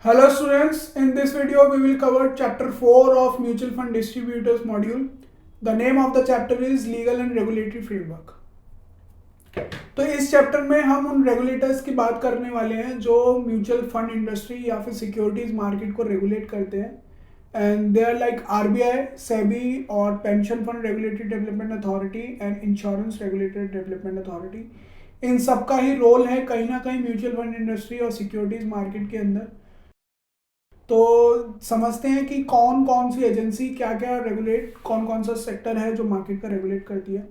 Hello students, in this video we will cover chapter 4 of Mutual Fund Distributors module. The name of the chapter is Legal and Regulatory Framework. तो इस chapter में हम उन regulators की बात करने वाले हैं जो म्यूचुअल फंड इंडस्ट्री या फिर सिक्योरिटीज मार्केट को रेगुलेट करते हैं and they are like RBI, SEBI और pension fund regulatory development authority and insurance regulatory development authority. इन सबका ही रोल है कहीं ना कहीं म्यूचुअल फंड इंडस्ट्री और सिक्योरिटीज मार्केट के अंदर। तो समझते हैं कि कौन कौन सी एजेंसी क्या क्या रेगुलेट, कौन कौन सा सेक्टर है जो मार्केट का रेगुलेट करती है।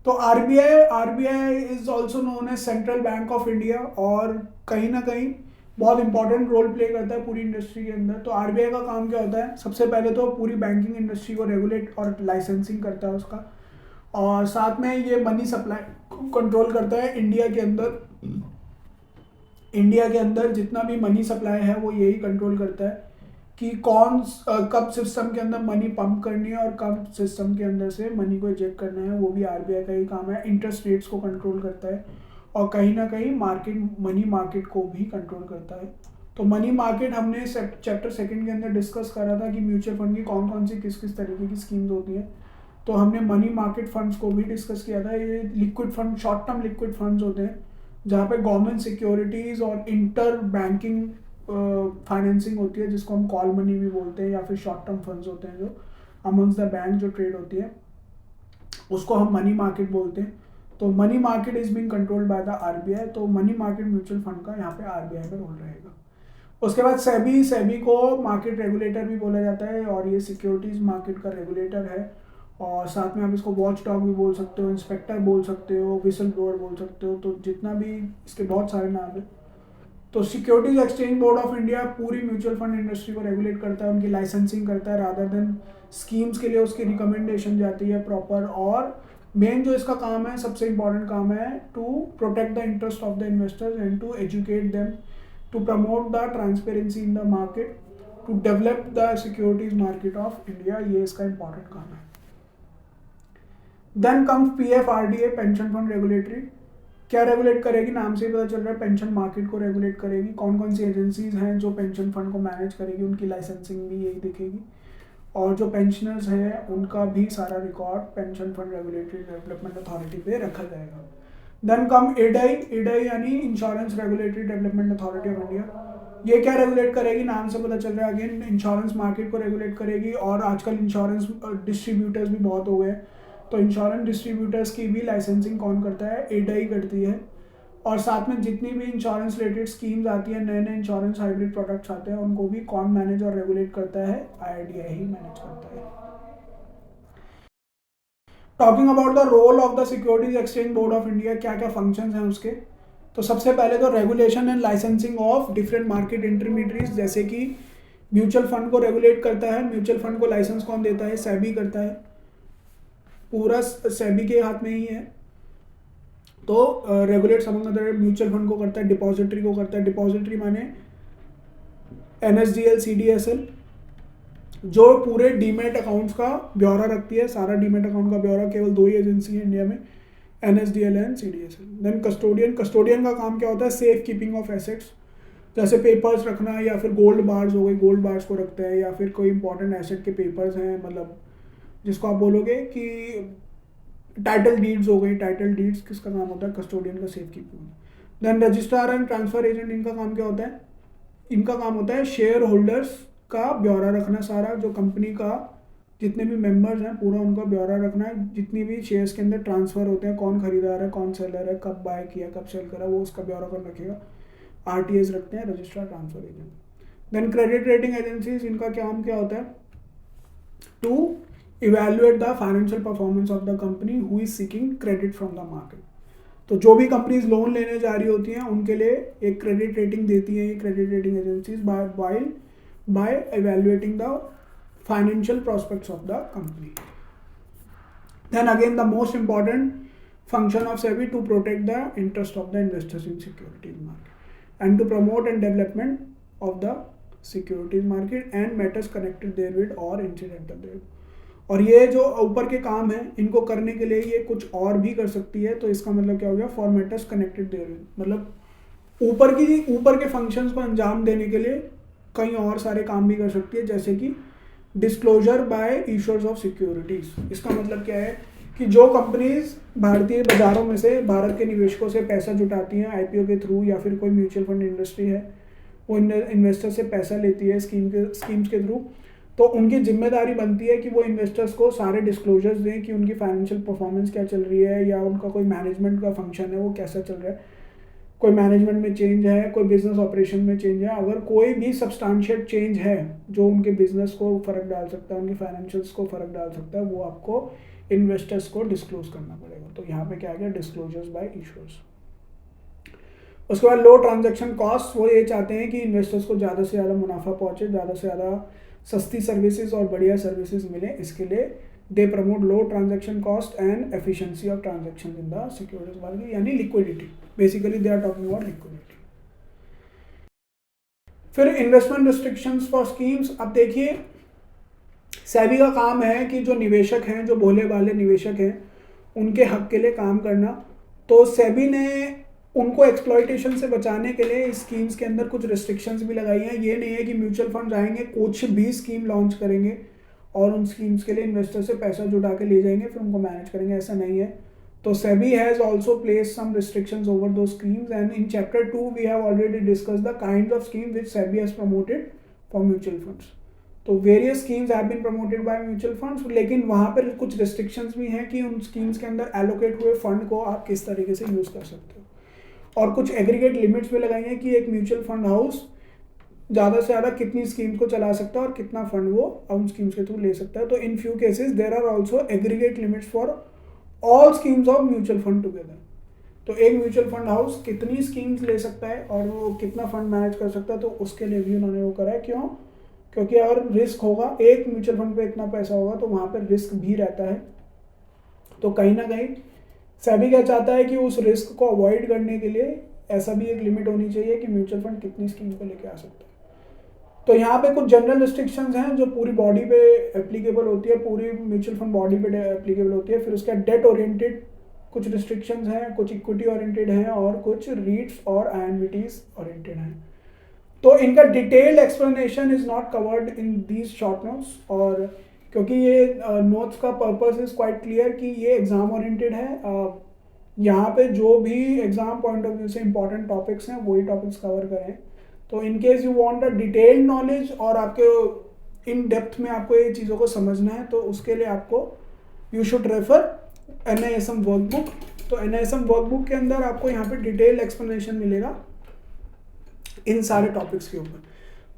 तो RBI is also known as central bank of India और कहीं ना कहीं बहुत इंपॉर्टेंट रोल प्ले करता है पूरी इंडस्ट्री के अंदर। तो आरबीआई का काम क्या होता है, सबसे पहले तो पूरी बैंकिंग इंडस्ट्री को रेगुलेट और लाइसेंसिंग करता है उसका, और साथ में ये मनी सप्लाई को कंट्रोल करता है इंडिया के अंदर। इंडिया के अंदर जितना भी मनी सप्लाई है वो यही कंट्रोल करता है कि कब सिस्टम के अंदर मनी पंप करनी है और कब सिस्टम के अंदर से मनी को इजेक्ट करना है, वो भी आरबीआई का ही काम है। इंटरेस्ट रेट्स को कंट्रोल करता है और कहीं ना कहीं मनी मार्केट को भी कंट्रोल करता है। तो मनी मार्केट हमने चैप्टर 2 के अंदर डिस्कस करा था कि म्यूचुअल फंड की कौन कौन सी किस किस तरीके की स्कीम्स होती है। तो हमने मनी मार्केट फंड्स को भी डिस्कस किया था। ये liquid fund, short term liquid funds होते हैं जहाँ पे गवर्नमेंट सिक्योरिटीज़ और इंटर बैंकिंग फाइनेंसिंग होती है, जिसको हम कॉल मनी भी बोलते हैं, या फिर शॉर्ट टर्म फंड्स होते हैं जो अमंग्स द बैंक जो ट्रेड होती है, उसको हम मनी मार्केट बोलते हैं। तो money market is being controlled by the RBI. तो मनी मार्केट म्यूचुअल फंड का यहाँ पे आरबीआई का रोल रहेगा। उसके बाद सेबी को मार्केट रेगुलेटर भी बोला जाता है और ये सिक्योरिटीज मार्केट का रेगुलेटर है। और साथ में आप इसको वॉच डॉग भी बोल सकते हो, इंस्पेक्टर बोल सकते हो, विसल ब्लोअर बोल सकते हो। तो जितना भी इसके बहुत सारे नाम है। तो securities exchange board of India पूरी म्यूचुअल फंड इंडस्ट्री को रेगुलेट करता है, उनकी लाइसेंसिंग करता है, रादर देन स्कीम्स के लिए उसकी रिकमेंडेशन जाती है प्रॉपर। और मेन जो इसका काम है, सबसे इंपॉर्टेंट काम है, to protect the interest of the investors and to educate them, to promote the transparency in the market, to develop the securities market of India. ये इसका इंपॉर्टेंट काम है। Then comes PFRDA, pension fund regulatory. क्या regulate करेगी, नाम से ही पता चल रहा है, पेंशन मार्केट को रेगुलेट करेगी। कौन कौन सी एजेंसीज हैं जो पेंशन फंड को मैनेज करेगी, उनकी लाइसेंसिंग भी यही दिखेगी। और जो पेंशनर्स हैं उनका भी सारा record pension fund regulatory development authority पे रखा जाएगा। देन कम इडाई यानी insurance regulatory development authority of India. ये क्या रेगुलेट करेगी, नाम से पता चल रहा है, अगेन इंश्योरेंस मार्केट को रेगुलेट करेगी। और आजकल इंश्योरेंस डिस्ट्रीब्यूटर्स भी बहुत हो गए, तो इंश्योरेंस डिस्ट्रीब्यूटर्स की भी लाइसेंसिंग कौन करता है, एडाई करती है। और साथ में जितनी भी इंश्योरेंस रिलेटेड स्कीम्स आती है, नए नए इंश्योरेंस हाइब्रिड प्रोडक्ट्स आते हैं, उनको भी कौन मैनेज और रेगुलेट करता है, आईआरडीआई ही मैनेज करता है। Talking about the role of the securities exchange board of India, क्या क्या फंक्शंस हैं उसके। तो सबसे पहले तो regulation and licensing of different market intermediates, जैसे कि म्यूचुअल फंड को रेगुलेट करता है। म्यूचुअल फंड को लाइसेंस कौन देता है, सेबी करता है, पूरा सेबी के हाथ में ही है। तो रेगुलेट समझ अदर म्यूचुअल फंड को करता है, डिपॉजिटरी को करता है। डिपॉजिटरी माने एनएसडीएल, सीडीएसएल, जो पूरे डीमेट अकाउंट्स का ब्यौरा रखती है। सारा डीमेट अकाउंट का ब्यौरा केवल 2 ही एजेंसी है इंडिया में, NSDL and CDSL. Then custodian का काम क्या होता है, सेफ कीपिंग ऑफ एसेट्स, जैसे पेपर्स रखना, या फिर गोल्ड बार्स हो गई, गोल्ड बार्स को रखते हैं, या फिर कोई इंपॉर्टेंट एसेट के पेपर्स हैं, मतलब जिसको आप बोलोगे कि टाइटल डीड्स हो गई। टाइटल डीड्स किसका काम होता है, कस्टोडियन का, safe keeping. Then registrar and transfer agent, इनका काम क्या होता है, इनका काम होता है शेयर होल्डर्स का ब्यौरा रखना। सारा जो कंपनी का जितने भी मेंबर्स हैं पूरा उनका ब्यौरा रखना है। जितनी भी शेयर्स के अंदर ट्रांसफर होते हैं, कौन खरीदार है, कौन सेलर है, कब बाय किया, कब सेल करा, वो उसका ब्यौरा कर रखेगा। आरटीएस रखते हैं, registrar transfer agent. Then credit rating agencies, इनका काम क्या होता है, to evaluate the financial performance of the company who is seeking credit from the market. तो जो भी कंपनीज लोन लेने जा रही होती हैं उनके लिए एक क्रेडिट रेटिंग देती है ये credit rating agencies, by evaluating the financial prospects of the company. Then again the most important function of SEBI, to protect the interest of the investors in securities market and to promote and development of the securities market and matters connected therewith or incidental therewith। और ये जो ऊपर के काम हैं इनको करने के लिए ये कुछ और भी कर सकती है। तो इसका मतलब क्या हो गया, फॉर मैटर्स कनेक्टेड देयरविद, मतलब ऊपर के फंक्शंस को अंजाम देने के लिए कई और सारे काम भी कर सकती है, जैसे कि disclosure by issuers of securities. इसका मतलब क्या है कि जो कंपनीज भारतीय बाज़ारों में से भारत के निवेशकों से पैसा जुटाती हैं आईपीओ के थ्रू, या फिर कोई म्यूचुअल फंड इंडस्ट्री है वो इन्वेस्टर से पैसा लेती है स्कीम्स के थ्रू, तो उनकी जिम्मेदारी बनती है कि वो इन्वेस्टर्स को सारे डिस्क्लोजर्स दें कि उनकी फाइनेंशियल परफॉर्मेंस क्या चल रही है, या उनका कोई मैनेजमेंट का फंक्शन है वो कैसा चल रहा है, कोई मैनेजमेंट में चेंज है, कोई बिजनेस ऑपरेशन में चेंज है। अगर कोई भी सब्सटेंशियल चेंज है जो उनके बिजनेस को फ़र्क डाल सकता है, उनके फाइनेंशियल्स को फ़र्क डाल सकता है, वो आपको इन्वेस्टर्स को डिस्क्लोज करना पड़ेगा। तो यहाँ पे क्या आ गया, डिस्क्लोजर्स बाय इशूअर्स। उसके बाद लो ट्रांजैक्शन कॉस्ट, वो ये चाहते हैं कि इन्वेस्टर्स को ज़्यादा से ज़्यादा मुनाफा पहुँचे, ज़्यादा से ज़्यादा सस्ती सर्विसेज और बढ़िया सर्विसेज मिले, इसके लिए they promote low transaction cost and efficiency of transaction in the securities market, यानी liquidity. Basically they are talking about liquidity. फिर इन्वेस्टमेंट रिस्ट्रिक्शंस फॉर स्कीम्स। अब देखिए सेबी का काम है कि जो निवेशक हैं, जो भोले भाले निवेशक हैं, उनके हक के लिए काम करना। तो सेबी ने उनको एक्सप्लॉयटेशन से बचाने के लिए इस स्कीम्स के अंदर कुछ रिस्ट्रिक्शंस भी लगाई हैं। ये नहीं है कि म्यूचुअल फंड आएंगे कुछ भी स्कीम लॉन्च करेंगे और उन स्कीम्स के लिए इन्वेस्टर से पैसा जुटा के ले जाएंगे फिर उनको मैनेज करेंगे, ऐसा नहीं है। तो SEBI has also place some restrictions over those schemes, and in chapter 2 we have already discuss the kind of scheme which SEBI has promoted for mutual funds. तो various schemes have been promoted by mutual funds, लेकिन वहाँ पर कुछ restrictions भी हैं कि उन schemes के अंदर एलोकेट हुए फंड को आप किस तरीके से यूज़ कर सकते हो, और कुछ एग्रीगेट लिमिट्स भी लगाई हैं कि एक म्यूचुअल फंड हाउस ज़्यादा से ज़्यादा कितनी स्कीम्स को चला सकता है और कितना फंड वो उन स्कीम्स के थ्रू ले सकता है। तो in few cases there are also aggregate limits for all schemes of mutual fund together. तो एक म्यूचुअल फंड हाउस कितनी स्कीम्स ले सकता है और वो कितना फंड मैनेज कर सकता है, तो उसके लिए भी उन्होंने वो करा है। क्यों? क्योंकि अगर रिस्क होगा, एक म्यूचुअल फंड पे इतना पैसा होगा, तो वहाँ पर रिस्क भी रहता है। तो कहीं ना कहीं सेबी क्या चाहता है कि उस रिस्क को अवॉइड करने के लिए ऐसा भी एक लिमिट होनी चाहिए कि म्यूचुअल फंड कितनी स्कीम को लेके आ सकता है। तो यहाँ पे कुछ जनरल रिस्ट्रिक्शंस हैं जो पूरी बॉडी पे एप्लीकेबल होती है, पूरी म्यूचुअल फंड बॉडी पे एप्लीकेबल होती है। फिर उसके डेट ओरिएंटेड कुछ रिस्ट्रिक्शंस हैं, कुछ इक्विटी ओरिएंटेड हैं और कुछ रीट्स और आईएनविटीज ओरिएंटेड हैं। तो इनका detailed explanation is not covered in these short notes, और क्योंकि ये नोट्स का पर्पस इज क्वाइट क्लियर कि ये एग्जाम ओरिएंटेड है। यहाँ पे जो भी एग्जाम पॉइंट ऑफ व्यू से इंपॉर्टेंट टॉपिक्स हैं वही टॉपिक्स कवर करें। तो in case you want a detailed knowledge और आपके इन डेप्थ में आपको ये चीज़ों को समझना है, तो उसके लिए आपको you should refer NISM workbook. तो NISM वर्कबुक के अंदर आपको यहाँ पे डिटेल्ड एक्सप्लेनेशन मिलेगा इन सारे टॉपिक्स के ऊपर,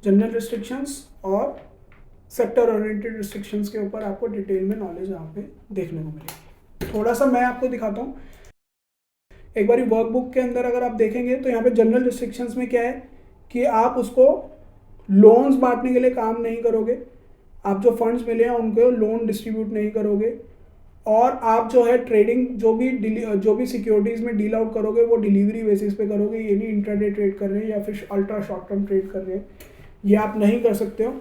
जनरल रिस्ट्रिक्शंस और सेक्टर ओरिएंटेड रिस्ट्रिक्शंस के ऊपर आपको डिटेल में नॉलेज यहाँ पे देखने को मिलेगी। थोड़ा सा मैं आपको दिखाता हूँ एक बारी वर्कबुक के अंदर। अगर आप देखेंगे तो यहाँ पे जनरल रिस्ट्रिक्शंस में क्या है कि आप उसको लोन्स बांटने के लिए काम नहीं करोगे, आप जो फंड्स मिले हैं उनको लोन डिस्ट्रीब्यूट नहीं करोगे, और आप जो है ट्रेडिंग जो भी सिक्योरिटीज़ में डील आउट करोगे वो डिलीवरी बेसिस पे करोगे। ये नहीं इंट्राडे ट्रेड कर रहे हैं या फिर अल्ट्रा शॉर्ट टर्म ट्रेड कर रहे हैं, ये आप नहीं कर सकते हो।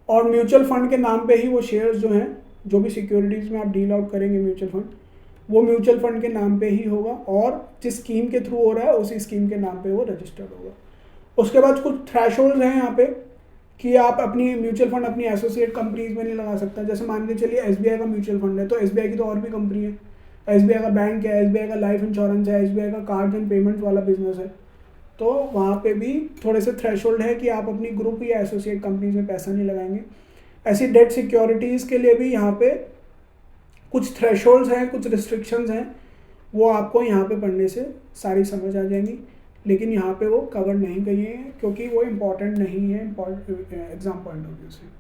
और म्यूचुअल फंड के नाम पे ही वो शेयर्स जो हैं, जो भी सिक्योरिटीज़ में आप डील आउट करेंगे म्यूचुअल फंड, वो म्यूचुअल फंड के नाम पे ही होगा, और जिस स्कीम के थ्रू हो रहा है उसी स्कीम के नाम पे वो रजिस्टर्ड होगा। उसके बाद कुछ थ्रेशोल्ड हैं यहाँ पे कि आप अपनी म्यूचुअल फंड अपनी एसोसिएट कंपनीज में नहीं लगा सकता। जैसे मान के चलिए SBI का म्यूचुअल फंड है, तो SBI की तो और भी कंपनी है, SBI का बैंक है, SBI का लाइफ इंश्योरेंस है, SBI का कार्ड एंड पेमेंट वाला बिजनेस है। तो वहाँ पे भी थोड़े से थ्रेशोल्ड है कि आप अपनी ग्रुप या एसोसिएट कंपनीज में पैसा नहीं लगाएंगे। ऐसी डेट सिक्योरिटीज़ के लिए भी यहाँ पे कुछ थ्रेशोल्ड्स हैं, कुछ रिस्ट्रिक्शंस हैं, वो आपको यहाँ पे पढ़ने से सारी समझ आ जाएंगी, लेकिन यहाँ पे वो कवर नहीं किए हैं क्योंकि वो इम्पॉर्टेंट नहीं है एग्जाम पॉइंट ऑफ व्यू से।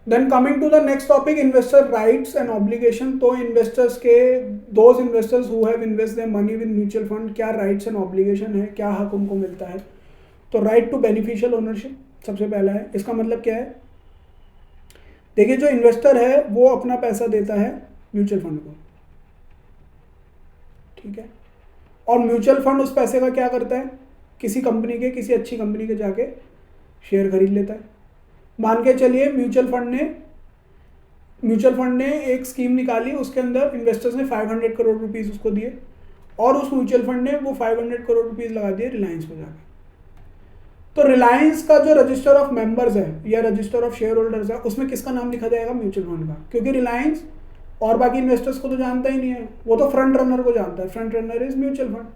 Then coming to the next topic, investor rights and obligation. तो इन्वेस्टर्स के, those investors who have invest their money with mutual fund, क्या राइट्स एंड ऑब्लिगेशन है, क्या हक उनको मिलता है। तो राइट टू बेनिफिशियल ओनरशिप सबसे पहला है। इसका मतलब क्या है, देखिए जो इन्वेस्टर है वो अपना पैसा देता है म्यूचुअल फंड को, ठीक है, और म्यूचुअल फंड उस पैसे का क्या करता है, किसी कंपनी के, किसी अच्छी कंपनी के जाके शेयर खरीद लेता है। मान के चलिए म्यूचुअल फंड ने एक स्कीम निकाली, उसके अंदर इन्वेस्टर्स ने 500 करोड़ रुपीज़ उसको दिए, और उस म्यूचुअल फंड ने वो 500 करोड़ रुपीज़ लगा दिए रिलायंस पे जाके। तो रिलायंस का जो रजिस्टर ऑफ मेंबर्स है या रजिस्टर ऑफ शेयर होल्डर्स है, उसमें किसका नाम लिखा जाएगा? म्यूचुअल फंड का, क्योंकि रिलायंस और बाकी इन्वेस्टर्स को तो जानता ही नहीं है, वो तो फ्रंट रनर को जानता है, front runner is mutual fund.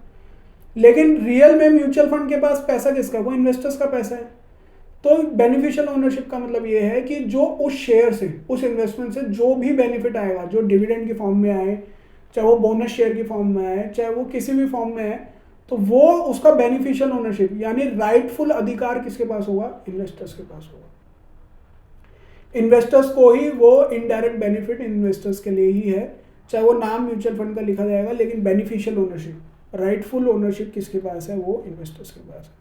लेकिन रियल में म्यूचुअल फंड के पास पैसा किसका? वो इन्वेस्टर्स का पैसा है। तो बेनिफिशियल ओनरशिप का मतलब ये है कि जो उस शेयर से, उस इन्वेस्टमेंट से जो भी बेनिफिट आएगा, जो डिविडेंड की फॉर्म में आए, चाहे वो बोनस शेयर की फॉर्म में आए, चाहे वो किसी भी फॉर्म में आए, तो वो उसका बेनिफिशियल ओनरशिप यानी राइटफुल अधिकार किसके पास होगा? इन्वेस्टर्स के पास होगा। इन्वेस्टर्स को ही वो इनडायरेक्ट बेनिफिट इन्वेस्टर्स के लिए ही है, चाहे वो नाम म्यूचुअल फंड का लिखा जाएगा, लेकिन बेनिफिशियल ओनरशिप, राइटफुल ओनरशिप किसके पास है? वो इन्वेस्टर्स के पास है।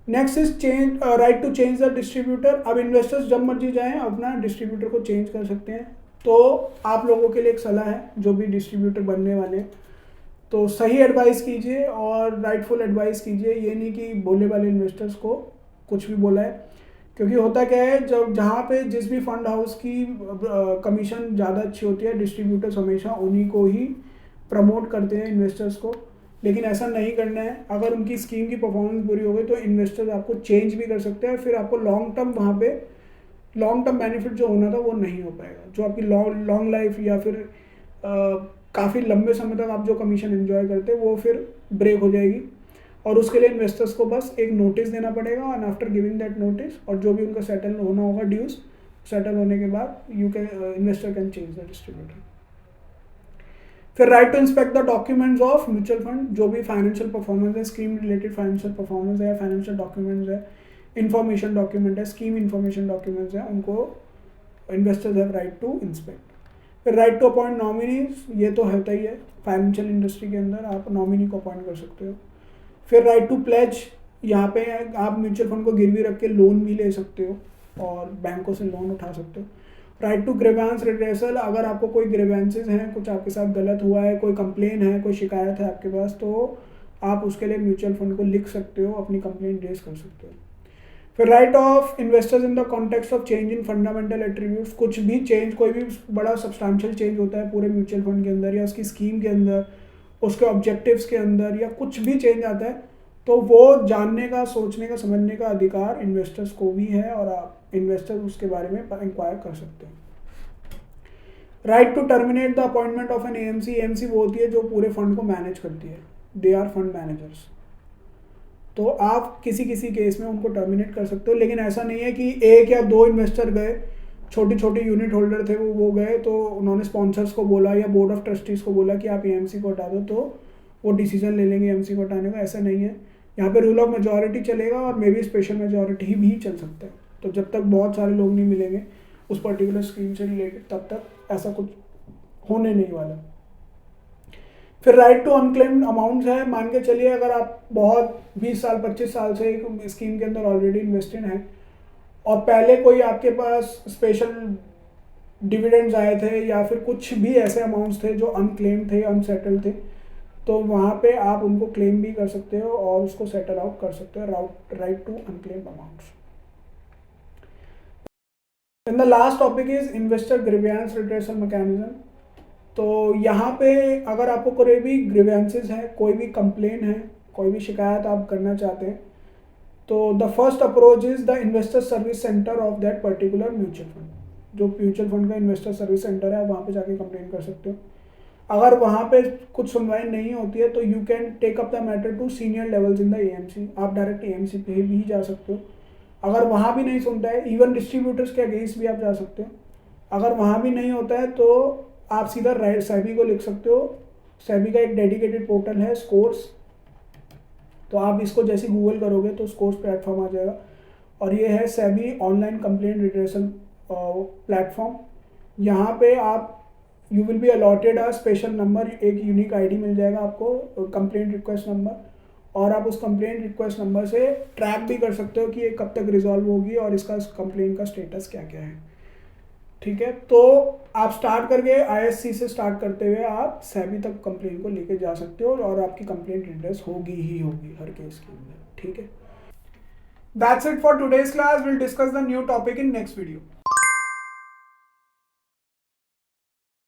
Next is change, right to change the distributor. अब इन्वेस्टर्स जब मर्जी जाएं अपना डिस्ट्रीब्यूटर को चेंज कर सकते हैं। तो आप लोगों के लिए एक सलाह है, जो भी डिस्ट्रीब्यूटर बनने वाले, तो सही एडवाइस कीजिए और राइटफुल एडवाइस कीजिए। ये नहीं कि बोले वाले इन्वेस्टर्स को कुछ भी बोला है, क्योंकि होता क्या है, जब जहाँ पे जिस भी फंड हाउस की कमीशन ज़्यादा अच्छी होती है, डिस्ट्रीब्यूटर्स हमेशा उन्हीं को ही प्रमोट करते हैं इन्वेस्टर्स को। लेकिन ऐसा नहीं करना है। अगर उनकी स्कीम की परफॉर्मेंस बुरी हो गई तो इन्वेस्टर्स आपको चेंज भी कर सकते हैं, फिर आपको लॉन्ग टर्म वहाँ पे लॉन्ग टर्म बेनिफिट जो होना था वो नहीं हो पाएगा। जो आपकी लॉन्ग लाइफ या फिर काफ़ी लंबे समय तक आप जो कमीशन एंजॉय करते हैं वो फिर ब्रेक हो जाएगी। और उसके लिए इन्वेस्टर्स को बस एक नोटिस देना पड़ेगा, and after giving that notice और जो भी उनका सेटल होना होगा ड्यूज, सेटल होने के बाद you can investor can change the distributor. फिर right to inspect the documents of mutual fund. जो भी फाइनेंशियल परफॉर्मेंस है, स्कीम रिलेटेड फाइनेंशियल परफॉर्मेंस है, फाइनेंशियल डॉक्यूमेंट्स है, इंफॉर्मेशन डॉक्यूमेंट है, स्कीम इंफॉर्मेशन डॉक्यूमेंट्स है, उनको investors have right to inspect. फिर राइट टू अपॉइंट नॉमिनीज, ये तो होता ही है फाइनेंशियल इंडस्ट्री के अंदर, आप नॉमिनी को अपॉइंट कर सकते हो। फिर राइट टू प्लेज, यहाँ पे आप म्यूचुअल फंड को गिरवी रख के लोन भी ले सकते हो और बैंकों से लोन उठा सकते हो। राइट टू ग्रीवेंस रिड्रेसल, अगर आपको कोई ग्रीवेंसेस हैं, कुछ आपके साथ गलत हुआ है, कोई कंप्लेन है, कोई शिकायत है आपके पास, तो आप उसके लिए म्यूचुअल फंड को लिख सकते हो, अपनी कंप्लेंट रेज कर सकते हो। फिर right of investors in the context of change in fundamental attributes, कुछ भी चेंज, कोई भी बड़ा सब्सटैंशियल चेंज होता है पूरे म्यूचुअल फंड के अंदर या उसकी स्कीम के अंदर, उसके ऑब्जेक्टिव्स के अंदर, या कुछ भी चेंज आता है, तो वो जानने का, सोचने का, समझने का अधिकार इन्वेस्टर्स को भी है और आप इन्वेस्टर उसके बारे में इंक्वायर कर सकते हैं। Right to terminate the appointment of an AMC. AMC वो होती है जो पूरे फंड को मैनेज करती है, दे आर फंड मैनेजर्स। तो आप किसी किसी केस में उनको टर्मिनेट कर सकते हो, लेकिन ऐसा नहीं है कि एक या दो इन्वेस्टर गए, छोटी छोटी यूनिट होल्डर थे वो गए, तो उन्होंने स्पॉन्सर्स को बोला या बोर्ड ऑफ ट्रस्टीज को बोला कि आप एएमसी को हटा दो, तो वो डिसीजन ले लेंगे एएमसी को हटाने का। ऐसा नहीं है, यहाँ पे रूल ऑफ मेजॉरिटी चलेगा और मे बी स्पेशल मेजॉरिटी भी चल सकता है। तो जब तक बहुत सारे लोग नहीं मिलेंगे उस पर्टिकुलर स्कीम से रिलेटेड, तब तक ऐसा कुछ होने नहीं वाला। फिर राइट टू अनक्लेम्ड अमाउंट्स है। मान के चलिए अगर आप बहुत 20 साल 25 साल से एक स्कीम के अंदर ऑलरेडी इन्वेस्टेड हैं और पहले कोई आपके पास स्पेशल डिविडेंड्स आए थे या फिर कुछ भी ऐसे अमाउंट्स थे जो अनक्लेम्ड थे, अनसेटल्ड थे, तो वहाँ पे आप उनको क्लेम भी कर सकते हो और उसको सेटल आउट कर सकते हो। Right to unclaimed amounts. The last topic is investor grievance redressal mechanism. तो यहाँ पे अगर आपको कोई भी ग्रीवेंसेस है, कोई भी कंप्लेन है, कोई भी शिकायत आप करना चाहते हैं, तो the first approach is the investor service centre of that particular mutual fund. जो म्यूचुअल फंड का इन्वेस्टर सर्विस सेंटर है, वहाँ पे जाके कंप्लेन कर सकते हो। अगर वहाँ पे कुछ सुनवाई नहीं होती है तो you can take up the matter to senior levels in the AMC. आप डायरेक्ट एएमसी पे भी जा सकते हो। अगर वहाँ भी नहीं सुनता है, इवन डिस्ट्रीब्यूटर्स के अगेंस्ट भी आप जा सकते हो। अगर वहाँ भी नहीं होता है तो आप सीधा सेबी को लिख सकते हो। सेबी का एक डेडिकेटेड पोर्टल है स्कोर्स, तो आप इसको जैसे गूगल करोगे तो स्कोर्स प्लेटफॉर्म आ जाएगा और ये है SEBI online complaint redressal platform. यहाँ पे आप you will be allotted a special number, एक यूनिक आईडी मिल जाएगा आपको, कंप्लेंट रिक्वेस्ट नंबर, और आप उस कंप्लेंट रिक्वेस्ट नंबर से ट्रैक भी कर सकते हो कि ये कब तक रिजॉल्व होगी और इसका कंप्लेंट का स्टेटस क्या क्या है। ठीक है, तो आप स्टार्ट करके आईएससी से स्टार्ट करते हुए आप सेबी तक कंप्लेंट को लेके जा सकते हो और आपकी कंप्लेंट रिड्रेस होगी ही होगी हर केस के अंदर। ठीक है, that's it for today's class. Will discuss the new topic in next video.